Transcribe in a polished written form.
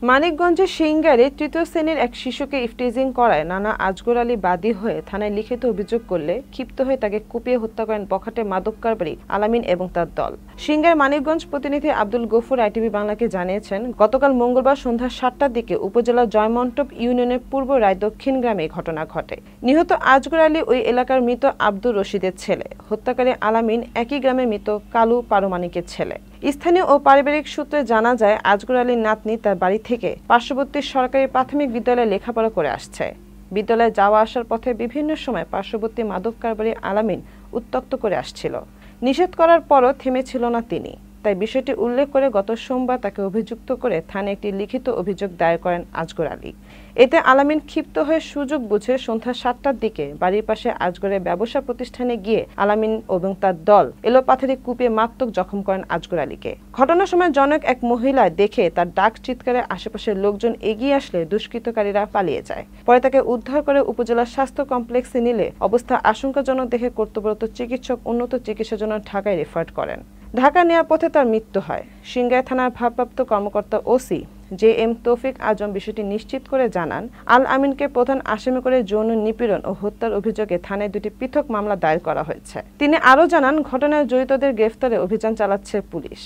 মানিকগঞ্জের সিংগারে তৃতীয় শ্রেণীর এক শিশুকে ইফটিজিং করায় নানা আজগর আলী বাদী হয়ে থানায় লিখিত অভিযোগ করলে ক্ষিপ্ত হয়ে তাকে কুপিয়ে হত্যা করেন বখাটে মাদক কারবারি আলামিন এবং তার দল। সিংগার মানিকগঞ্জ প্রতিনিধি আব্দুল গফুর আইটিভি বাংলাকে জানিয়েছেন, গতকাল মঙ্গলবার সন্ধ্যা ৭টার দিকে উপজেলার জয়মন্টপ ইউনিয়নের পূর্ব রায় দক্ষিণ গ্রামে ঘটনা ঘটে। নিহত আজগর আলী ওই এলাকার মৃত আব্দুর রশিদের ছেলে। হত্যাকারী আলামিন একই গ্রামের মৃত কালু পারমানিকের ছেলে। স্থানীয় ও পারিবারিক সূত্রে জানা যায়, আজগর আলীর নাতনি তার বাড়ি থেকে পার্শ্ববর্তী সরকারি প্রাথমিক বিদ্যালয়ে লেখাপড়া করে আসছে। বিদ্যালয়ে যাওয়া আসার পথে বিভিন্ন সময় পার্শ্ববর্তী মাদক কারবারি আলামিন উত্ত্যক্ত করে আসছিল। নিষেধ করার পরও থেমেছিল না তিনি। তাই বিষয়টি উল্লেখ করে গত সোমবার তাকে অভিযুক্ত করে থানায় একটি লিখিত অভিযোগ দায়ের করেন আজগর আলী। এতে আলামিন ক্ষিপ্ত হয়ে সুযোগ বুঝে সন্ধ্যা ৭টার দিকে বাড়ির পাশে আজগরের ব্যবসা প্রতিষ্ঠানে গিয়ে আলামিন এবং তার দল এলোপাথারি কুপিয়ে মারাত্মক জখম করেন আজগর আলীকে। ঘটনার সময় জনক এক মহিলা দেখে তার ডাক চিৎকারে আশেপাশের লোকজন এগিয়ে আসলে দুষ্কৃতকারীরা পালিয়ে যায়। পরে তাকে উদ্ধার করে উপজেলা স্বাস্থ্য কমপ্লেক্সে নিলে অবস্থা আশঙ্কাজনক দেখে কর্তব্যরত চিকিৎসক উন্নত চিকিৎসার জন্য ঢাকায় রেফার করেন। ঢাকা নেওয়ার পথে তার মৃত্যু হয়। সিংগাইর থানার ভারপ্রাপ্ত কর্মকর্তা ওসি জে.এম. তৌফিক আজম বিষয়টি নিশ্চিত করে জানান, আল আমিনকে প্রধান আসামি করে যৌন নিপীড়ন ও হত্যার অভিযোগে থানায় দুটি পৃথক মামলা দায়ের করা হয়েছে। তিনি আরও জানান, ঘটনায় জড়িতদের গ্রেফতারে অভিযান চালাচ্ছে পুলিশ।